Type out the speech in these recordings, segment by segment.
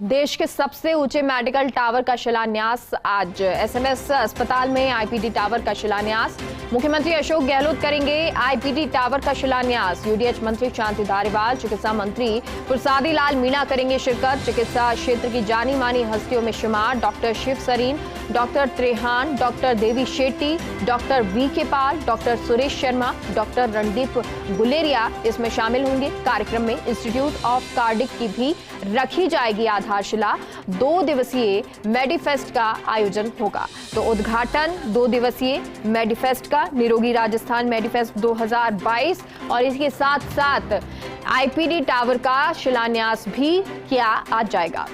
देश के सबसे ऊंचे मेडिकल टावर का शिलान्यास आज। एसएमएस अस्पताल में आईपीडी टावर का शिलान्यास। मुख्यमंत्री अशोक गहलोत करेंगे आईपीडी टावर का शिलान्यास। यूडीएच मंत्री शांति धारीवाल, चिकित्सा मंत्री प्रसादी लाल मीणा करेंगे शिरकत। चिकित्सा क्षेत्र की जानी मानी हस्तियों में शुमार doctor Shiv Sarin, doctor Trehan, doctor Devi Shetty, doctor V K Paul, doctor Suresh Sharma, doctor Randeep Guleria इसमें शामिल होंगे। कार्यक्रम में इंस्टीट्यूट ऑफ कार्डिक की भी रखी जाएगी आधारशिला। 2 दिवसीय मेडिफेस्ट का आयोजन होगा। तो उद्घाटन 2 दिवसीय मेडिफेस्ट का, निरोगी राजस्थान मेडिफेस्ट 2022, और इसके साथ साथ आईपीडी टावर का शिलान्यास भी किया आज जाएगा।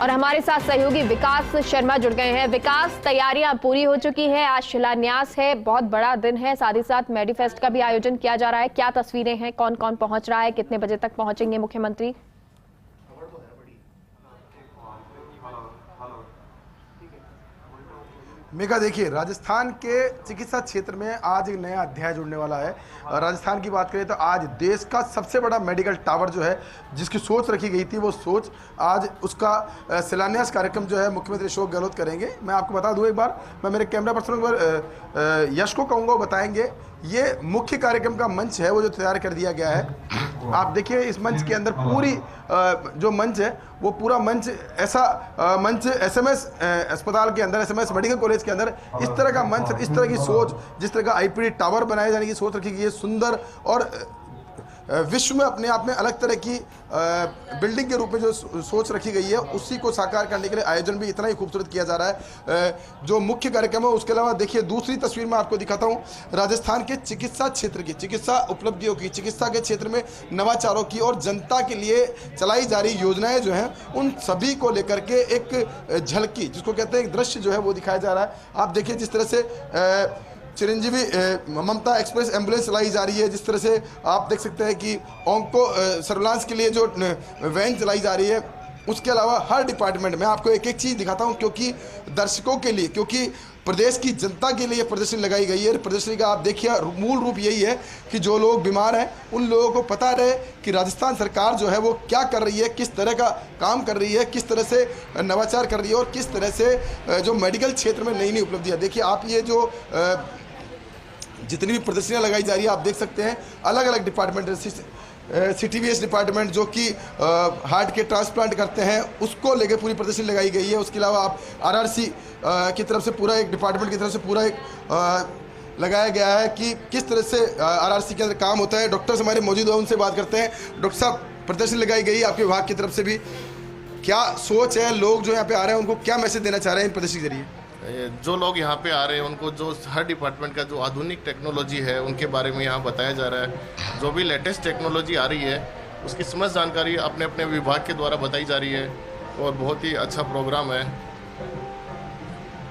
और हमारे साथ सहयोगी विकास शर्मा जुड़ गए हैं। विकास, तैयारियां पूरी हो चुकी है, आज शिलान्यास है, बहुत बड़ा दिन है, साथ ही साथ मेडिफेस्ट का भी आयोजन किया जा रहा है। क्या तस्वीरें हैं, कौन कौन पहुंच रहा है, कितने बजे तक पहुंचेंगे मुख्यमंत्री? मेघा, देखिए, राजस्थान के चिकित्सा क्षेत्र में आज एक नया अध्याय जुड़ने वाला है। राजस्थान की बात करें तो आज देश का सबसे बड़ा मेडिकल टावर जो है, जिसकी सोच रखी गई थी, वो सोच आज उसका शिलान्यास कार्यक्रम जो है मुख्यमंत्री अशोक गहलोत करेंगे। मैं आपको बता दूं, एक बार मैं मेरे कैमरा पर्सन पर यश को कहूँगा, वो बताएंगे। ये मुख्य कार्यक्रम का मंच है वो जो तैयार कर दिया गया है। आप देखिए, इस मंच के अंदर पूरी जो मंच है वो पूरा मंच ऐसा मंच एसएमएस अस्पताल के अंदर, एसएमएस मेडिकल कॉलेज के अंदर इस तरह का मंच, इस तरह की सोच, जिस तरह का आईपीडी टावर बनाए जाने की सोच रखी गई है, सुंदर और विश्व में अपने आप में अलग तरह की बिल्डिंग के रूप में जो सोच रखी गई है, उसी को साकार करने के लिए आयोजन भी इतना ही खूबसूरत किया जा रहा है। जो मुख्य कार्यक्रम है उसके अलावा देखिए, दूसरी तस्वीर में आपको दिखाता हूँ राजस्थान के चिकित्सा क्षेत्र की, चिकित्सा उपलब्धियों की, चिकित्सा के क्षेत्र में नवाचारों की और जनता के लिए चलाई जा रही योजनाएं जो हैं, उन सभी को लेकर के एक झलकी, जिसको कहते हैं एक दृश्य जो है वो दिखाया जा रहा है। आप देखिए जिस तरह से चिरंजीवी ममता एक्सप्रेस एम्बुलेंस चलाई जा रही है, जिस तरह से आप देख सकते हैं कि ऑन्को सर्विलांस के लिए जो वैन चलाई जा रही है, उसके अलावा हर डिपार्टमेंट में आपको एक एक चीज़ दिखाता हूं, क्योंकि दर्शकों के लिए, क्योंकि प्रदेश की जनता के लिए प्रदर्शनी लगाई गई है। प्रदर्शनी का आप देखिए मूल रूप यही है कि जो लोग बीमार हैं उन लोगों को पता रहे कि राजस्थान सरकार जो है वो क्या कर रही है, किस तरह का काम कर रही है, किस तरह से नवाचार कर रही है और किस तरह से जो मेडिकल क्षेत्र में नई नई उपलब्धियाँ। देखिए आप, ये जो जितनी भी प्रदर्शनियाँ लगाई जा रही है, आप देख सकते हैं अलग अलग डिपार्टमेंट, सीटीवीएस डिपार्टमेंट जो कि हार्ट के ट्रांसप्लांट करते हैं, उसको लेके पूरी प्रदर्शनी लगाई गई है। उसके अलावा आप आरआरसी की तरफ से पूरा एक डिपार्टमेंट की तरफ से पूरा एक लगाया गया है कि किस तरह से आरआरसी के अंदर काम होता है। डॉक्टर्स हमारे मौजूद हैं, उनसे बात करते हैं। डॉक्टर साहब, प्रदर्शनी लगाई गई आपके विभाग की तरफ से भी, क्या सोच है, लोग जो यहाँ पे आ रहे हैं उनको क्या मैसेज देना चाह रहे हैं इन प्रदर्शनी के जरिए? जो लोग यहाँ पे आ रहे हैं उनको जो हर डिपार्टमेंट का जो आधुनिक टेक्नोलॉजी है उनके बारे में यहाँ बताया जा रहा है। जो भी लेटेस्ट टेक्नोलॉजी आ रही है उसकी समस्त जानकारी अपने अपने विभाग के द्वारा बताई जा रही है और बहुत ही अच्छा प्रोग्राम है।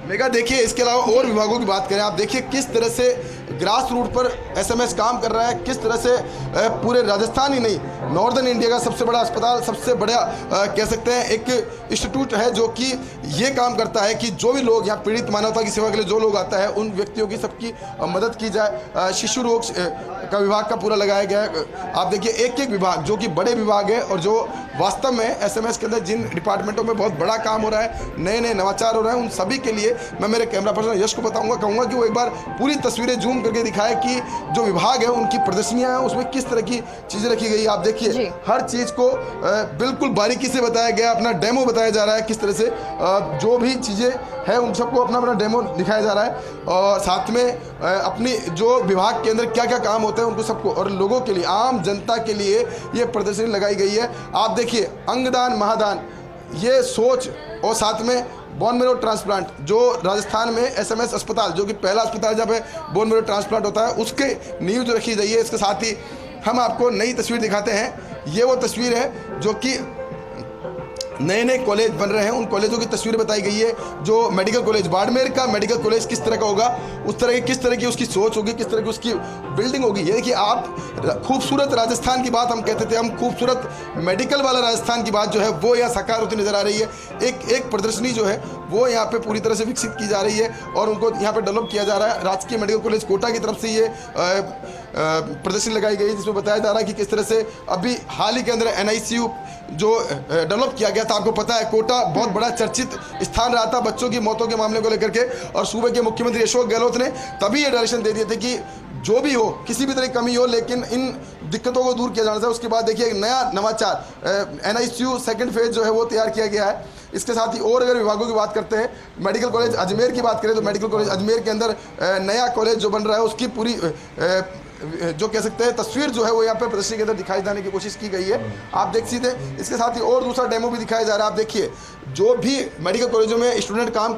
मेगा, देखिए इसके अलावा और विभागों की बात करें, आप देखिए किस तरह से ग्रास रूट पर एसएमएस काम कर रहा है, किस तरह से पूरे राजस्थान ही नहीं, नॉर्दर्न इंडिया का सबसे बड़ा अस्पताल, सबसे बड़ा कह सकते हैं एक इंस्टीट्यूट है जो कि ये काम करता है कि जो भी लोग यहाँ पीड़ित मानवता की सेवा के लिए जो लोग आता है, उन व्यक्तियों की सबकी मदद की जाए। शिशु रोग का विभाग का पूरा लगाया गया है। आप देखिए एक एक विभाग जो कि बड़े विभाग है और जो वास्तव में एसएमएस के अंदर जिन डिपार्टमेंटों में बहुत बड़ा काम हो रहा है, नए नए नवाचार हो रहे हैं, उन सभी के लिए मैं मेरे कैमरा पर्सन यश को कहूँगा कि वो एक बार पूरी तस्वीरें जूम करके दिखाए कि जो विभाग है उनकी प्रदर्शनियां हैं उसमें किस तरह की चीज़ें रखी गई। आप देखिए हर चीज़ को बिल्कुल बारीकी से बताया गया, अपना डेमो बताया जा रहा है, किस तरह से जो भी चीज़ें हैं उन सबको अपना अपना डेमो दिखाया जा रहा है, और साथ में अपनी जो विभाग के अंदर क्या क्या काम होते हैं उनको सबको, और लोगों के लिए, आम जनता के लिए ये प्रदर्शनी लगाई गई है। आप देखिए अंगदान महादान, ये सोच, और साथ में बोन मैरो ट्रांसप्लांट, जो राजस्थान में एसएमएस अस्पताल जो कि पहला अस्पताल जहाँ पे बोन मैरो ट्रांसप्लांट होता है, उसके नींव जो रखी गई है। इसके साथ ही हम आपको नई तस्वीर दिखाते हैं। ये वो तस्वीर है जो कि नए नए कॉलेज बन रहे हैं, उन कॉलेजों की तस्वीर बताई गई है। जो मेडिकल कॉलेज, बाड़मेर का मेडिकल कॉलेज किस तरह का होगा, उस तरह की किस तरह की उसकी सोच होगी, किस तरह की उसकी बिल्डिंग होगी। ये देखिए आप, खूबसूरत राजस्थान की बात हम कहते थे, हम खूबसूरत मेडिकल वाला राजस्थान की बात जो है वो यहाँ साकार होती नजर आ रही है। एक एक प्रदर्शनी जो है वो यहाँ पे पूरी तरह से विकसित की जा रही है और उनको यहाँ पे डेवलप किया जा रहा है। राजकीय मेडिकल कॉलेज कोटा की तरफ से ये प्रदर्शनी लगाई गई, जिसमें बताया जा रहा है कि किस तरह से अभी हाल ही के अंदर NICU जो डेवलप किया गया था। आपको पता है कोटा बहुत बड़ा चर्चित स्थान रहा था बच्चों की मौतों के मामले को लेकर के, और सूबे के मुख्यमंत्री अशोक गहलोत ने तभी ये डायरेक्शन दे दिए थे कि जो भी हो, किसी भी तरह की कमी हो, लेकिन इन दिक्कतों को दूर किया जाना चाहिए। उसके बाद देखिए एक नया नवाचार NICU सेकंड फेज जो है वो तैयार किया गया है। इसके साथ ही और अगर विभागों की बात करते हैं, मेडिकल कॉलेज अजमेर की बात करें तो मेडिकल कॉलेज अजमेर के अंदर नया कॉलेज जो बन रहा है उसकी पूरी जो कह सकते हैं तस्वीर जो है वो यहाँ पे प्रदर्शनी के अंदर दिखाई जाने की कोशिश की गई है। आप देख सकते हैं। इसके साथ ही और दूसरा डेमो भी दिखाया जा रहा है। आप देखिए जो भी मेडिकल कॉलेजों में स्टूडेंट काम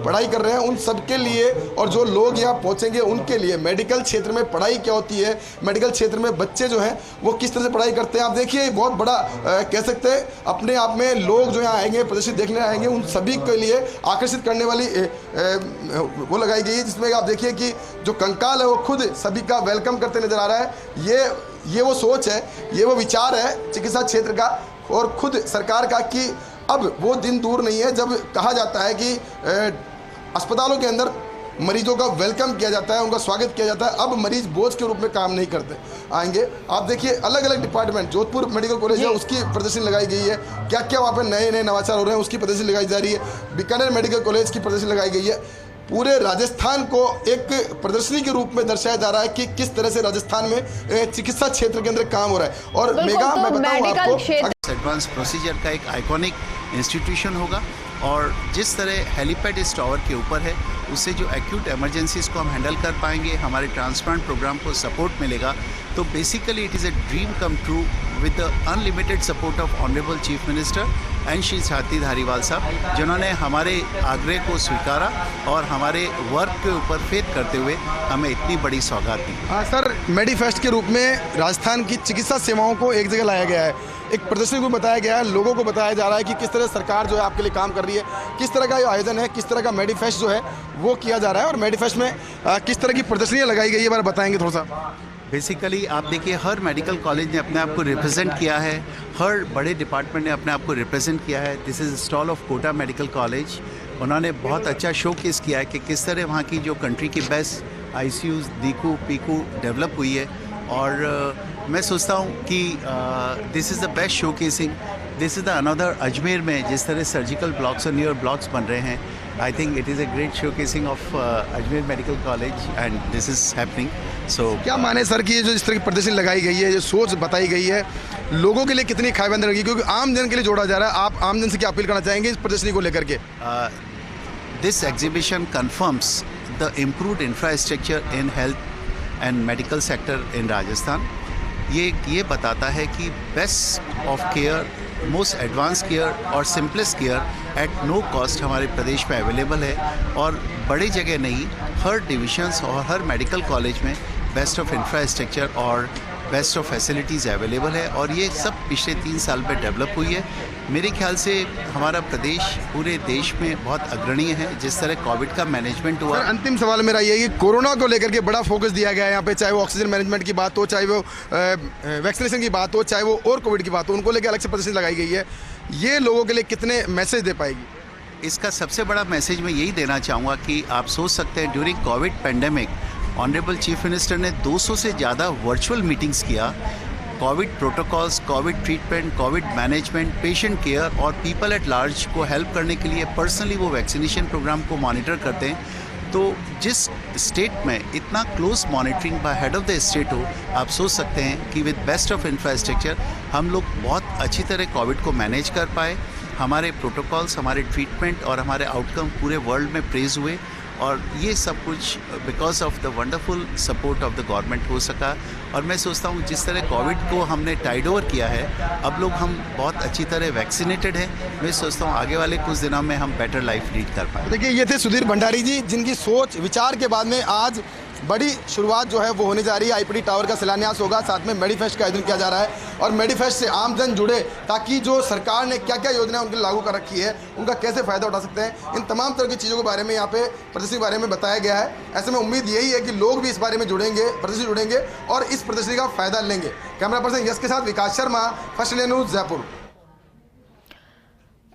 पढ़ाई कर रहे हैं उन सबके लिए, और जो लोग यहाँ पहुँचेंगे उनके लिए मेडिकल क्षेत्र में पढ़ाई क्या होती है, मेडिकल क्षेत्र में बच्चे जो हैं वो किस तरह से पढ़ाई करते हैं। आप देखिए बहुत बड़ा कह सकते हैं अपने आप में लोग जो यहाँ आएंगे प्रदर्शनी देखने आएंगे उन सभी के लिए आकर्षित करने वाली वो लगाई गई है, जिसमें आप देखिए कि जो कंकाल है वो खुद सभी का वेलकम करते नजर आ रहा है। ये वो सोच है, ये वो विचार है चिकित्सा क्षेत्र का और खुद सरकार का कि अब वो दिन दूर नहीं है जब कहा जाता है कि अस्पतालों के अंदर मरीजों का वेलकम किया जाता है, उनका स्वागत किया जाता है। अब मरीज बोझ के रूप में काम नहीं करते आएंगे। आप देखिए अलग अलग डिपार्टमेंट, जोधपुर मेडिकल कॉलेज है उसकी प्रदर्शनी लगाई गई है, क्या क्या वहाँ पे नए नए नवाचार हो रहे हैं उसकी प्रदर्शनी लगाई जा रही है। बीकानेर मेडिकल कॉलेज की प्रदर्शनी लगाई गई है। पूरे राजस्थान को एक प्रदर्शनी के रूप में दर्शाया जा रहा है कि किस तरह से राजस्थान में चिकित्सा क्षेत्र के अंदर काम हो रहा है। और मेगा मैं बताऊं आपको, एडवांस प्रोसीजर का एक आइकॉनिक इंस्टीट्यूशन होगा, और जिस तरह हेलीपैड इस टावर के ऊपर है उससे जो एक्यूट इमरजेंसीज को हम हैंडल कर पाएंगे, हमारे ट्रांसप्लांट प्रोग्राम को सपोर्ट मिलेगा। तो basically it is a dream come true with the unlimited support of honourable chief minister and Shri Swati Dhariwal साहब, जिन्होंने हमारे आग्रह को स्वीकारा और हमारे वर्क के ऊपर फेथ करते हुए हमें इतनी बड़ी सौगात दी। हाँ सर, मेडीफेस्ट के रूप में राजस्थान की चिकित्सा सेवाओं को एक जगह लाया गया है, एक प्रदर्शनी को बताया गया है, लोगों को बताया जा रहा है कि किस तरह सरकार जो है आपके लिए काम कर रही है, किस तरह का ये आयोजन है, किस तरह का मेडीफेस्ट जो है वो किया जा रहा है, और मेडीफेस्ट में किस तरह की प्रदर्शनियाँ लगाई गई है, बार बताएंगे थोड़ा सा। बेसिकली आप देखिए हर मेडिकल कॉलेज ने अपने आप को रिप्रेजेंट किया है, हर बड़े डिपार्टमेंट ने अपने आप को रिप्रेजेंट किया है। This is stall of Kota medical college. उन्होंने बहुत अच्छा शोकेस किया है कि किस तरह वहाँ की जो कंट्री की बेस्ट ICUs दीकू पीकू डेवलप हुई है, और मैं सोचता हूँ कि this is the best showcasing. This is the another Ajmer में जिस तरह सर्जिकल ब्लॉक्स और न्यूअर ब्लॉक्स बन रहे हैं, I think it is a great showcasing of Ajmer medical college and this is happening. So क्या माने सर कि ये जो इस तरह की प्रदर्शनी लगाई गई है, ये सोच बताई गई है, लोगों के लिए कितनी खाईबंद रहेगी, क्योंकि आम जन के लिए जोड़ा जा रहा है। आप आम जन से क्या अपील करना चाहेंगे इस प्रदर्शनी को लेकर के? This exhibition confirms the improved infrastructure in health and medical sector in Rajasthan. ये बताता है कि best of care, most advance care और simplest care at no cost हमारे प्रदेश में अवेलेबल है, और बड़े जगह नहीं, हर डिविजन्स और हर मेडिकल कॉलेज में बेस्ट ऑफ इंफ्रास्ट्रक्चर और बेस्ट ऑफ फैसिलिटीज़ अवेलेबल है, और ये सब पिछले 3 साल में डेवलप हुई है। मेरे ख्याल से हमारा प्रदेश पूरे देश में बहुत अग्रणीय है जिस तरह कोविड का मैनेजमेंट हुआ। अंतिम सवाल मेरा ये है कि कोरोना को लेकर के बड़ा फोकस दिया गया है यहाँ पे, चाहे वो ऑक्सीजन मैनेजमेंट की बात हो, चाहे वो वैक्सीनेशन की बात हो, चाहे वो और कोविड की बात हो, उनको लेकर अलग से प्रदर्शनी लगाई गई है। ये लोगों के लिए कितने मैसेज दे पाएगी? इसका सबसे बड़ा मैसेज मैं यही देना चाहूँगा कि आप सोच सकते हैं during Covid pandemic honourable chief minister ने 200 से ज़्यादा वर्चुअल मीटिंग्स किया। Covid protocols, Covid treatment, Covid management, patient care और पीपल एट लार्ज को हेल्प करने के लिए पर्सनली वो वैक्सीनेशन प्रोग्राम को मॉनिटर करते हैं। तो जिस स्टेट में इतना close monitoring bye head of the state हो, आप सोच सकते हैं कि विद बेस्ट ऑफ इंफ्रास्ट्रक्चर हम लोग बहुत अच्छी तरह कोविड को मैनेज कर पाए। हमारे प्रोटोकॉल्स, हमारे ट्रीटमेंट और हमारे आउटकम पूरे वर्ल्ड में प्रेज हुए, और ये सब कुछ because of the wonderful support of the government हो सका। और मैं सोचता हूँ जिस तरह कोविड को हमने टाइड ओवर किया है, अब लोग हम बहुत अच्छी तरह वैक्सीनेटेड हैं। मैं सोचता हूँ आगे वाले कुछ दिनों में हम बेटर लाइफ लीड कर पाए। देखिए ये थे सुधीर भंडारी जी, जिनकी सोच विचार के बाद में आज बड़ी शुरुआत जो है वो होने जा रही है। IPD टावर का शिलान्यास होगा, साथ में मेडीफेस्ट का आयोजन किया जा रहा है, और मेडीफेस्ट से आमजन जुड़े ताकि जो सरकार ने क्या क्या योजनाएं उनके लागू कर रखी है उनका कैसे फ़ायदा उठा सकते हैं, इन तमाम तरह की चीज़ों के बारे में यहाँ पे प्रदर्शनी के बारे में बताया गया है। ऐसे में उम्मीद यही है कि लोग भी इस बारे में जुड़ेंगे, प्रदर्शनी जुड़ेंगे और इस प्रदर्शनी का फ़ायदा लेंगे। कैमरा पर्सन यश के साथ Vikas Sharma, first India news, Jaipur.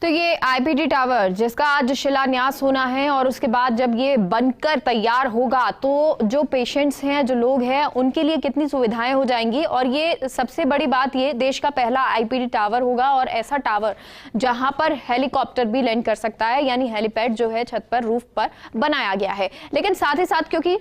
तो ये आईपीडी टावर जिसका आज शिलान्यास होना है और उसके बाद जब ये बनकर तैयार होगा तो जो पेशेंट्स हैं, जो लोग हैं, उनके लिए कितनी सुविधाएं हो जाएंगी। और ये सबसे बड़ी बात, ये देश का पहला आईपीडी टावर होगा और ऐसा टावर जहां पर हेलीकॉप्टर भी लैंड कर सकता है, यानी हेलीपैड जो है छत पर, रूफ पर बनाया गया है। लेकिन साथ ही साथ क्योंकि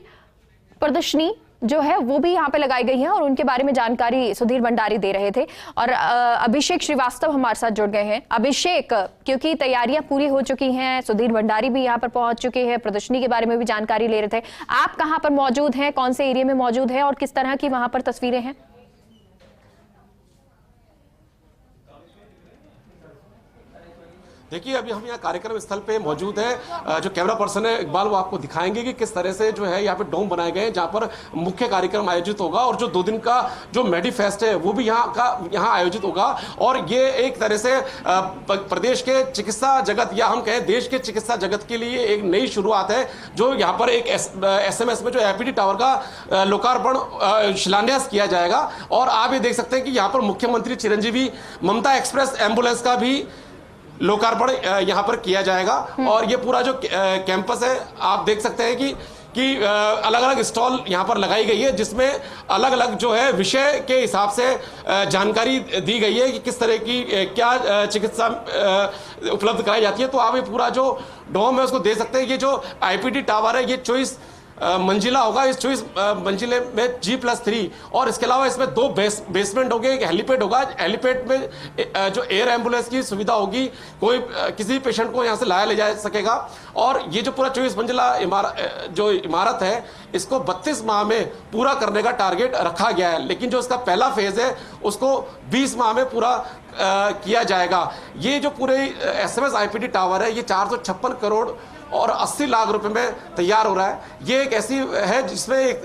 प्रदर्शनी जो है वो भी यहाँ पे लगाई गई है और उनके बारे में जानकारी सुधीर भंडारी दे रहे थे और अभिषेक श्रीवास्तव हमारे साथ जुड़ गए हैं। अभिषेक, क्योंकि तैयारियां पूरी हो चुकी हैं, सुधीर भंडारी भी यहाँ पर पहुंच चुके हैं, प्रदर्शनी के बारे में भी जानकारी ले रहे थे, आप कहाँ पर मौजूद हैं, कौन से एरिया में मौजूद है और किस तरह की वहां पर तस्वीरें हैं? देखिए, अभी हम यहाँ कार्यक्रम स्थल पे मौजूद हैं। जो कैमरा पर्सन है इकबाल, वो आपको दिखाएंगे कि किस तरह से जो है यहाँ पे डोम बनाए गए हैं जहाँ पर मुख्य कार्यक्रम आयोजित होगा और जो 2 दिन का जो मेडिफेस्ट है वो भी यहाँ आयोजित होगा। और ये एक तरह से प्रदेश के चिकित्सा जगत या हम कहें देश के चिकित्सा जगत के लिए एक नई शुरुआत है, जो यहाँ पर एक SMS में जो आईपीडी टावर का लोकार्पण शिलान्यास किया जाएगा। और आप ये देख सकते हैं कि यहाँ पर मुख्यमंत्री चिरंजीवी ममता एक्सप्रेस एम्बुलेंस का भी लोकार्पण यहाँ पर किया जाएगा। और ये पूरा जो कैंपस है आप देख सकते हैं कि अलग अलग स्टॉल यहाँ पर लगाई गई है, जिसमें अलग अलग जो है विषय के हिसाब से जानकारी दी गई है कि किस तरह की क्या चिकित्सा उपलब्ध कराई जाती है। तो आप ये पूरा जो डोम है उसको दे सकते हैं। ये जो आईपीडी टावर है ये 24 मंजिला होगा। इस 24 मंजिले में G+3 और इसके अलावा इसमें 2 बेसमेंट होंगे, एक हेलीपैड होगा। हेलीपैड में जो एयर एम्बुलेंस की सुविधा होगी, कोई किसी पेशेंट को यहाँ से लाया ले जा सकेगा। और ये जो पूरा 24 मंजिला इमारत है इसको 32 माह में पूरा करने का टारगेट रखा गया है, लेकिन जो इसका पहला फेज है उसको 20 माह में पूरा किया जाएगा। ये जो पूरे SMS आईपीडी टावर है ये 456 करोड़ और 80 लाख रुपए में तैयार हो रहा है। ये एक ऐसी है जिसमें एक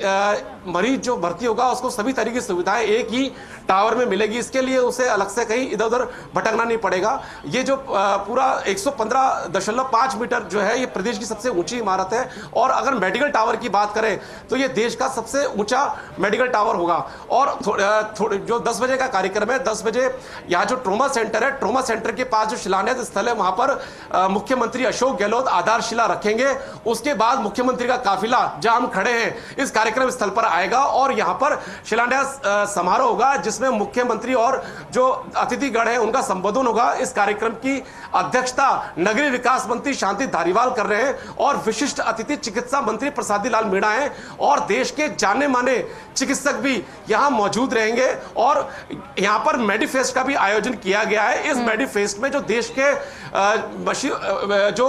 मरीज जो भर्ती होगा उसको सभी तरह की सुविधाएं एक ही टावर में मिलेगी। इसके लिए उसे अलग से कहीं इधर उधर भटकना नहीं पड़ेगा। ये जो पूरा 115.5 मीटर जो है ये प्रदेश की सबसे ऊंची इमारत है। और अगर मेडिकल टावर की बात करें तो ये देश का सबसे ऊंचा मेडिकल टावर होगा। और जो 10 बजे का कार्यक्रम है, 10 बजे यहाँ जो ट्रोमा सेंटर है, ट्रोमा सेंटर के पास जो शिलान्यास स्थल है वहां पर मुख्यमंत्री अशोक गहलोत आधारशिला रखेंगे। उसके बाद मुख्यमंत्री का काफिला जहां हम खड़े हैं इस कार्यक्रम स्थल पर आएगा और यहाँ पर शिलान्यास समारोह होगा, जिसमें मुख्यमंत्री और जो अतिथिगण है उनका संबोधन होगा। इस कार्यक्रम की अध्यक्षता नगरीय विकास मंत्री शांति धारीवाल कर रहे हैं और विशिष्ट अतिथि चिकित्सा मंत्री प्रसादी लाल मीणा हैं और देश के जाने माने चिकित्सक भी यहाँ मौजूद रहेंगे। और यहाँ पर मेडिफेस्ट का भी आयोजन किया गया है। इस मेडिफेस्ट में जो देश के जो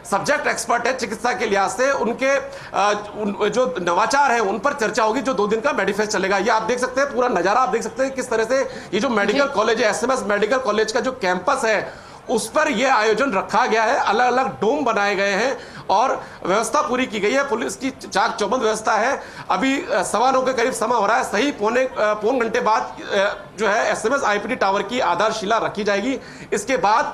सब्जेक्ट एक्सपर्ट है चिकित्सा के लिहाज से, उनके जो नवाचार है उन पर चर्चा होगी। जो 2 दिन का मेडिफेस्ट चलेगा, ये आप देख सकते हैं, पूरा नजारा आप देख सकते हैं किस तरह से ये जो मेडिकल कॉलेज है, SMS मेडिकल कॉलेज का जो कैंपस है उस पर यह आयोजन रखा गया है। अलग अलग डोम बनाए गए हैं और व्यवस्था पूरी की गई है। पुलिस की चाक चौबंद व्यवस्था है। अभी 9:15 के करीब समय हो रहा है। सही पौन घंटे बाद जो है SMS आईपीडी टावर की आधारशिला रखी जाएगी। इसके बाद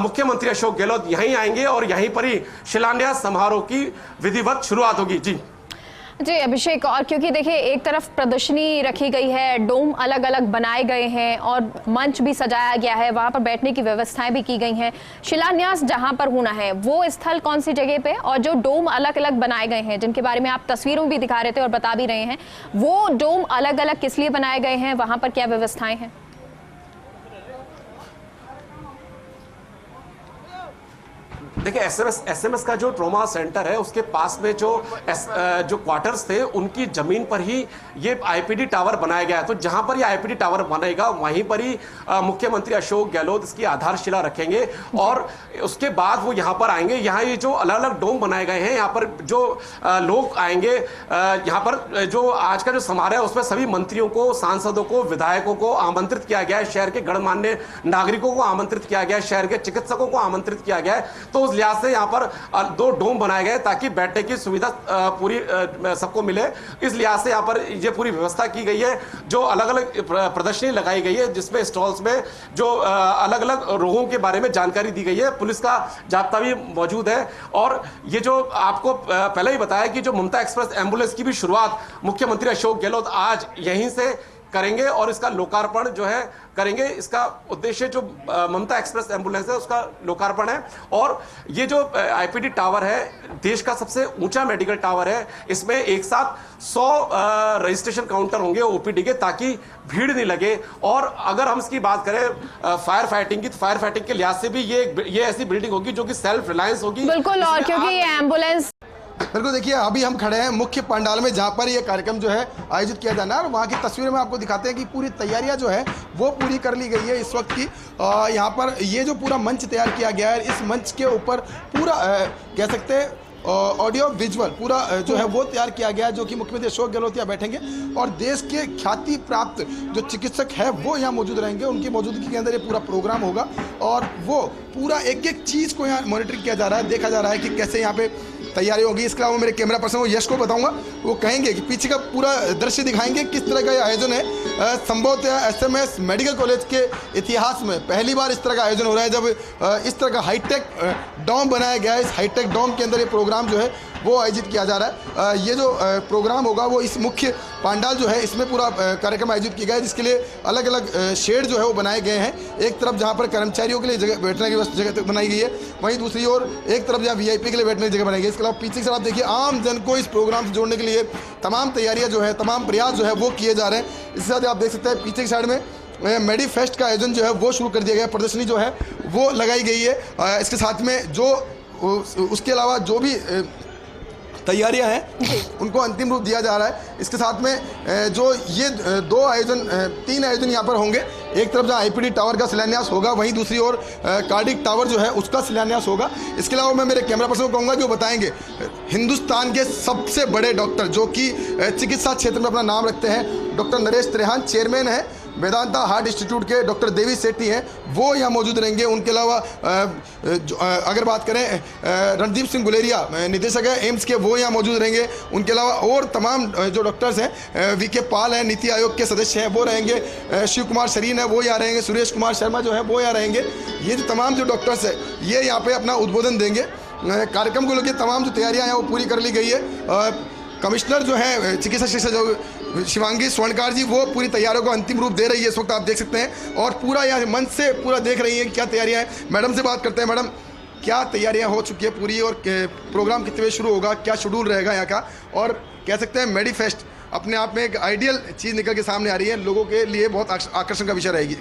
मुख्यमंत्री अशोक गहलोत यहीं आएंगे और यहीं पर ही शिलान्यास समारोह की विधिवत शुरुआत होगी। जी अभिषेक, और क्योंकि देखिए एक तरफ प्रदर्शनी रखी गई है, डोम अलग अलग बनाए गए हैं और मंच भी सजाया गया है, वहां पर बैठने की व्यवस्थाएं भी की गई हैं। शिलान्यास जहां पर होना है वो स्थल कौन सी जगह पे, और जो डोम अलग अलग बनाए गए हैं जिनके बारे में आप तस्वीरों भी दिखा रहे थे और बता भी रहे हैं, वो डोम अलग अलग किस लिए बनाए गए हैं, वहां पर क्या व्यवस्थाएं हैं? देखिए, SMS का जो ट्रोमा सेंटर है उसके पास में जो क्वार्टर्स थे उनकी जमीन पर ही ये आईपीडी टावर बनाया गया है। तो जहां पर ये आईपीडी टावर बनेगा वहीं पर ही मुख्यमंत्री अशोक गहलोत इसकी आधारशिला रखेंगे और उसके बाद वो यहाँ पर आएंगे। यहाँ ये जो अलग अलग डोम बनाए गए हैं, यहाँ पर जो लोग आएंगे, यहाँ पर जो आज का जो समारोह है उसमें सभी मंत्रियों को, सांसदों को, विधायकों को आमंत्रित किया गया है, शहर के गणमान्य नागरिकों को आमंत्रित किया गया है, शहर के चिकित्सकों को आमंत्रित किया गया है। तो उस लिहाज से यहाँ पर 2 डोम बनाए गए ताकि बैठने की सुविधा पूरी सबको मिले। इस लिहाज से यहाँ पर ये पूरी व्यवस्था की गई है। जो अलग अलग प्रदर्शनी लगाई गई है जिसमें स्टॉल्स में जो अलग अलग रोगों के बारे में जानकारी दी गई है। पुलिस का जाब्ता भी मौजूद है। और ये जो आपको पहले ही बताया कि जो ममता एक्सप्रेस एम्बुलेंस की भी शुरुआत मुख्यमंत्री अशोक गहलोत आज यहीं से करेंगे और इसका लोकार्पण जो है करेंगे। इसका उद्देश्य जो ममता एक्सप्रेस एम्बुलेंस है उसका लोकार्पण है। और ये जो आईपीडी टावर है देश का सबसे ऊंचा मेडिकल टावर है। इसमें एक साथ 100 रजिस्ट्रेशन काउंटर होंगे ओपीडी के, ताकि भीड़ नहीं लगे। और अगर हम इसकी बात करें फायर फाइटिंग की, तो फायर फाइटिंग के लिहाज से भी ये ऐसी बिल्डिंग होगी जो कि सेल्फ रिलायंस होगी। बिल्कुल, और क्योंकि ये एम्बुलेंस बिल्कुल, देखिए अभी हम खड़े हैं मुख्य पंडाल में जहाँ पर ये कार्यक्रम जो है आयोजित किया जाना है, और वहाँ की तस्वीरें में आपको दिखाते हैं कि पूरी तैयारियाँ जो है वो पूरी कर ली गई है इस वक्त की। यहाँ पर ये जो पूरा मंच तैयार किया गया है, इस मंच के ऊपर पूरा कह सकते हैं ऑडियो विजुअल पूरा जो है वो तैयार किया गया है, जो कि मुख्यमंत्री अशोक गहलोत यहाँ बैठेंगे और देश के ख्याति प्राप्त जो चिकित्सक है वो यहाँ मौजूद रहेंगे। उनकी मौजूदगी के अंदर ये पूरा प्रोग्राम होगा और वो पूरा एक एक चीज़ को यहाँ मॉनिटरिंग किया जा रहा है, देखा जा रहा है कि कैसे यहाँ पे तैयारी होगी। इसके अलावा मेरे कैमरा पर्सन वो यश को बताऊंगा, वो कहेंगे कि पीछे का पूरा दृश्य दिखाएंगे किस तरह का ये आयोजन है। संभवतः एसएमएस मेडिकल कॉलेज के इतिहास में पहली बार इस तरह का आयोजन हो रहा है, जब इस तरह का हाईटेक डोम बनाया गया है। इस हाईटेक डोम के अंदर ये प्रोग्राम जो है वो आयोजित किया जा रहा है। ये जो प्रोग्राम होगा वो इस मुख्य पंडाल जो है इसमें पूरा कार्यक्रम आयोजित किया गया है, जिसके लिए अलग अलग शेड जो है वो बनाए गए हैं। एक तरफ जहाँ पर कर्मचारियों के लिए जगह बैठने की जगह बनाई गई है, वहीं दूसरी ओर एक तरफ जहाँ वीआईपी के लिए बैठने की जगह बनाई गई है। इसके अलावा पीछे से आप देखिए आम जन को इस प्रोग्राम से जोड़ने के लिए तमाम तैयारियाँ जो है, तमाम प्रयास जो है वो किए जा रहे हैं। इसके साथ आप देख सकते हैं पीछे की साइड में मेडीफेस्ट का आयोजन जो है वो शुरू कर दिया गया, प्रदर्शनी जो है वो लगाई गई है। इसके साथ में जो उसके अलावा जो भी तैयारियां हैं उनको अंतिम रूप दिया जा रहा है। इसके साथ में जो ये तीन आयोजन यहाँ पर होंगे, एक तरफ जहाँ आईपीडी टावर का शिलान्यास होगा, वहीं दूसरी ओर कार्डिक टावर जो है उसका शिलान्यास होगा। इसके अलावा मैं मेरे कैमरा पर्सन को कहूँगा कि वो बताएंगे हिंदुस्तान के सबसे बड़े डॉक्टर जो कि चिकित्सा क्षेत्र में अपना नाम रखते हैं, डॉक्टर नरेश त्रेहान चेयरमैन है। वेदांता हार्ट इंस्टीट्यूट के डॉक्टर देवी सेठी हैं, वो यहाँ मौजूद रहेंगे। उनके अलावा अगर बात करें रणदीप सिंह गुलेरिया निदेशक है एम्स के, वो यहाँ मौजूद रहेंगे। उनके अलावा और तमाम जो डॉक्टर्स हैं, वीके पाल हैं नीति आयोग के सदस्य हैं वो रहेंगे, शिव कुमार शरीन है वो यहाँ रहेंगे, सुरेश कुमार शर्मा जो है वो यहाँ रहेंगे। ये जो तमाम जो डॉक्टर्स हैं ये यहाँ पे अपना उद्बोधन देंगे। कार्यक्रम को लेकर तमाम जो तैयारियाँ हैं वो पूरी कर ली गई है। कमिश्नर जो है चिकित्सा शिक्षा जो शिवांगी स्वर्णकार जी, वो पूरी तैयारियों को अंतिम रूप दे रही है इस वक्त, आप देख सकते हैं। और पूरा यहाँ मंच से पूरा देख रही हैं क्या तैयारियां हैं। मैडम से बात करते हैं। मैडम, क्या तैयारियां हो चुकी है पूरी, और प्रोग्राम कितने बजे शुरू होगा, क्या शेड्यूल रहेगा यहाँ का, और कह सकते हैं मेडीफेस्ट अपने आप में एक आइडियल चीज़ निकल के सामने आ रही है, लोगों के लिए बहुत आकर्षण का विषय रहेगी।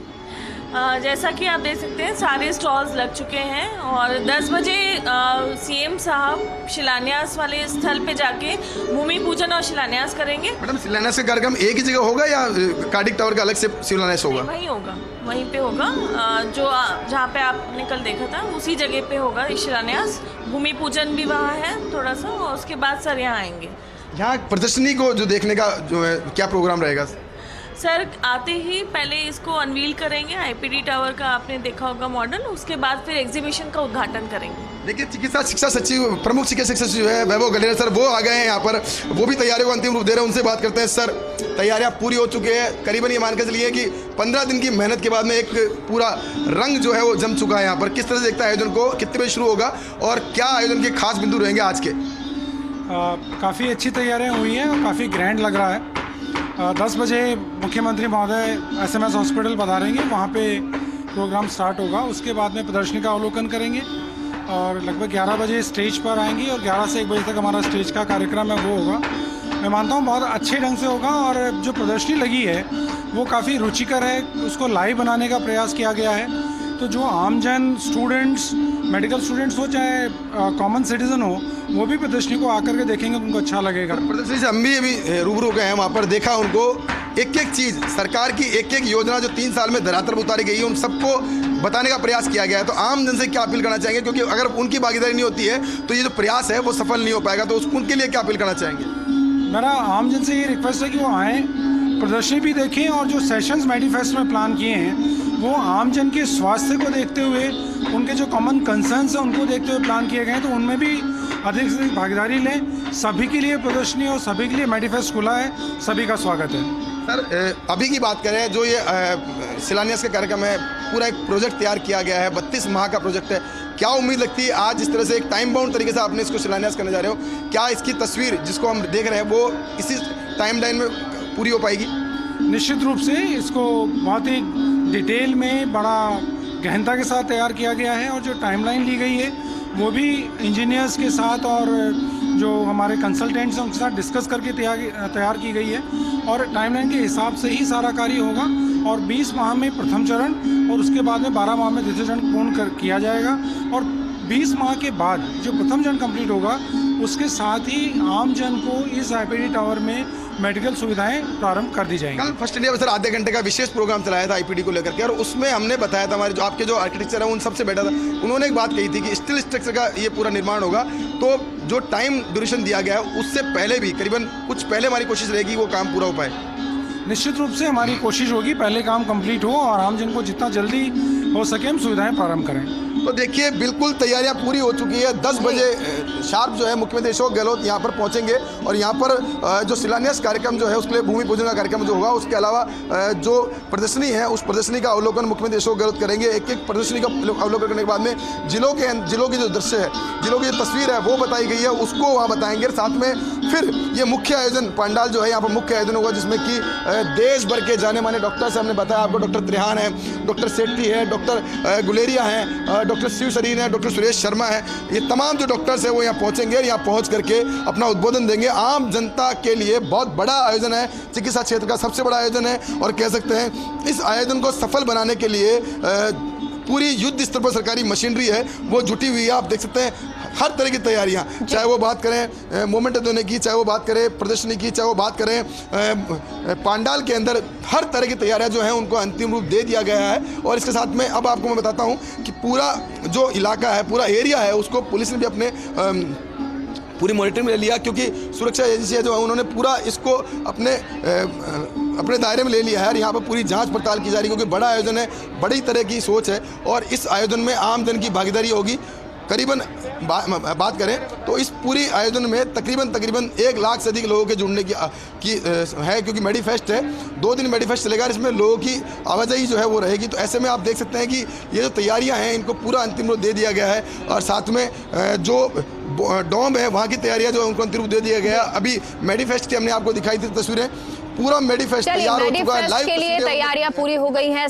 जैसा कि आप देख सकते हैं सारे स्टॉल्स लग चुके हैं और 10 बजे सीएम साहब शिलान्यास वाले स्थल पे जाके भूमि पूजन और शिलान्यास करेंगे। मैडम, शिलान्यास का कार्यक्रम एक ही जगह होगा या कार्डिक टावर का अलग से शिलान्यास होगा? वहीं होगा, वहीं पे होगा, जो जहाँ पे आपने कल देखा था उसी जगह पे होगा शिलान्यास। भूमि पूजन भी वहाँ है थोड़ा सा, और उसके बाद सर यहाँ आएंगे। यहाँ प्रदर्शनी को जो देखने का जो है क्या प्रोग्राम रहेगा? सर आते ही पहले इसको अनवील करेंगे, आईपीडी टावर का आपने देखा होगा मॉडल, उसके बाद फिर एग्जीबिशन का उद्घाटन करेंगे। देखिए, चिकित्सा शिक्षा सचिव, प्रमुख चिकित्सा सचिव जो है वैभव गलेरिया सर, वो आ गए हैं यहाँ पर, वो भी तैयारियों को अंतिम रूप दे रहे हैं। उनसे बात करते हैं। सर, तैयारियाँ पूरी हो चुकी है, करीबन ये मान के चलिए कि 15 दिन की मेहनत के बाद में एक पूरा रंग जो है वो जम चुका है यहाँ पर। किस तरह से देखता है आयोजन को, कितने बजे शुरू होगा और क्या आयोजन के खास बिंदु रहेंगे आज के? काफ़ी अच्छी तैयारियाँ हुई हैं और काफ़ी ग्रैंड लग रहा है। 10 बजे मुख्यमंत्री महोदय एसएमएस हॉस्पिटल पधारेंगे, वहाँ पे प्रोग्राम स्टार्ट होगा। उसके बाद में प्रदर्शनी का अवलोकन करेंगे और लगभग 11 बजे स्टेज पर आएंगे और 11 से 1 बजे तक हमारा स्टेज का कार्यक्रम है वो होगा। मैं मानता हूँ बहुत अच्छे ढंग से होगा और जो प्रदर्शनी लगी है वो काफ़ी रुचिकर है, उसको लाइव बनाने का प्रयास किया गया है। तो जो आमजन, स्टूडेंट्स, मेडिकल स्टूडेंट्स हो चाहे कॉमन सिटीजन हो, वो भी प्रदर्शनी को आकर के देखेंगे, उनको अच्छा लगेगा। प्रदर्शनी से हम भी अभी रूबरू गए हैं, वहाँ पर देखा उनको, एक एक चीज़, सरकार की एक एक योजना जो 3 साल में धरातल पर उतारी गई है उन सबको बताने का प्रयास किया गया है। तो आम जन से क्या अपील करना चाहेंगे, क्योंकि अगर उनकी भागीदारी नहीं होती है तो ये जो प्रयास है वो सफल नहीं हो पाएगा, तो उनके लिए क्या अपील करना चाहेंगे? मेरा आम जन से ये रिक्वेस्ट है कि वो आएँ, प्रदर्शनी भी देखें और जो सेशंस मैनिफेस्टो में प्लान किए हैं वो आम जन के स्वास्थ्य को देखते हुए, उनके जो कॉमन कंसर्न्स हैं उनको देखते हुए प्लान किए गए हैं। तो उनमें भी अधिक से अधिक भागीदारी लें। सभी के लिए प्रदर्शनी और सभी के लिए मैनिफेस्ट खुला है, सभी का स्वागत है। सर, अभी की बात करें, जो ये शिलान्यास का कार्यक्रम है, पूरा एक प्रोजेक्ट तैयार किया गया है, 32 माह का प्रोजेक्ट है। क्या उम्मीद लगती है आज जिस तरह से एक टाइम बाउंड तरीके से आपने इसको शिलान्यास करने जा रहे हो, क्या इसकी तस्वीर जिसको हम देख रहे हैं वो इसी टाइम लाइन में पूरी हो पाएगी? निश्चित रूप से इसको बहुत ही डिटेल में बड़ा गहनता के साथ तैयार किया गया है और जो टाइमलाइन ली गई है वो भी इंजीनियर्स के साथ और जो हमारे कंसल्टेंट्स हैं उनके साथ डिस्कस करके तैयार की गई है और टाइमलाइन के हिसाब से ही सारा कार्य होगा और 20 माह में प्रथम चरण और उसके बाद में 12 माह में द्वितीय चरण पूर्ण किया जाएगा और 20 माह के बाद जो प्रथम चरण कंप्लीट होगा उसके साथ ही आम जन को इस आईपीडी टावर में मेडिकल सुविधाएं प्रारंभ कर दी जाएंगी। कल फर्स्ट इंडिया में सर आधे घंटे का विशेष प्रोग्राम चलाया था आईपीडी को लेकर के और उसमें हमने बताया था हमारे जो आपके जो आर्किटेक्चर है उन सबसे बैठा था, उन्होंने एक बात कही थी कि स्टील स्ट्रक्चर का ये पूरा निर्माण होगा तो जो टाइम ड्यूरेशन दिया गया है उससे पहले भी करीबन कुछ पहले हमारी कोशिश रहेगी वो काम पूरा हो पाए। निश्चित रूप से हमारी कोशिश होगी पहले काम कंप्लीट हो और आम जन को जितना जल्दी हो सके हम सुविधाएं प्रारंभ करें। तो देखिए बिल्कुल तैयारियां पूरी हो चुकी है। 10 बजे शार्प जो है मुख्यमंत्री अशोक गहलोत यहाँ पर पहुँचेंगे और यहाँ पर जो शिलान्यास कार्यक्रम जो है उसके लिए भूमि पूजन का कार्यक्रम जो होगा उसके अलावा जो प्रदर्शनी है उस प्रदर्शनी का अवलोकन मुख्यमंत्री अशोक गहलोत करेंगे। एक एक प्रदर्शनी का अवलोकन करने के बाद में जिलों की जो दृश्य है, जिलों की जो तस्वीर है वो बताई गई है उसको वहाँ बताएंगे। साथ में फिर ये मुख्य आयोजन पंडाल जो है यहाँ पर मुख्य आयोजन होगा जिसमें कि देश भर के जाने माने डॉक्टर से हमने बताया आपको, डॉक्टर त्रिहान है, डॉक्टर सेठी है, डॉक्टर गुलेरिया हैं, डॉक्टर शिव शरीन है, डॉक्टर सुरेश शर्मा है, ये तमाम जो डॉक्टर्स हैं वो यहाँ पहुँचेंगे और यहाँ पहुँच करके अपना उद्बोधन देंगे। आम जनता के लिए बहुत बड़ा आयोजन है, चिकित्सा क्षेत्र का सबसे बड़ा आयोजन है और कह सकते हैं इस आयोजन को सफल बनाने के लिए पूरी युद्ध स्तर पर सरकारी मशीनरी है वो जुटी हुई है। आप देख सकते हैं हर तरह की तैयारियां, चाहे वो बात करें मोमेंट देने की, चाहे वो बात करें प्रदर्शनी की, चाहे वो बात करें पांडाल के अंदर, हर तरह की तैयारियां जो हैं उनको अंतिम रूप दे दिया गया है। और इसके साथ में अब आपको मैं बताता हूं कि पूरा जो इलाका है, पूरा एरिया है उसको पुलिस ने भी अपने पूरी मॉनिटरिंग में ले लिया क्योंकि सुरक्षा एजेंसी है जो है उन्होंने पूरा इसको अपने दायरे में ले लिया है और यहाँ पर पूरी जांच पड़ताल की जा रही है क्योंकि बड़ा आयोजन है, बड़ी तरह की सोच है और इस आयोजन में आम जन की भागीदारी होगी। करीबन बात करें तो इस पूरी आयोजन में तकरीबन 1 लाख से अधिक लोगों के जुड़ने की है क्योंकि मेडीफेस्ट है, 2 दिन मेडीफेस्ट चलेगा, इसमें लोगों की आवाजाही जो है वो रहेगी। तो ऐसे में आप देख सकते हैं कि ये जो तैयारियां हैं इनको पूरा अंतिम रूप दे दिया गया है और साथ में जो डोम है वहाँ की तैयारियां जो है उनको अंतिम रूप दे दिया गया है। अभी मेडीफेस्ट की हमने आपको दिखाई थी तस्वीरें, पूरा मेडीफेस्ट तैयार हो चुका है, लाइव के लिए तैयारियां पूरी हो गई हैं।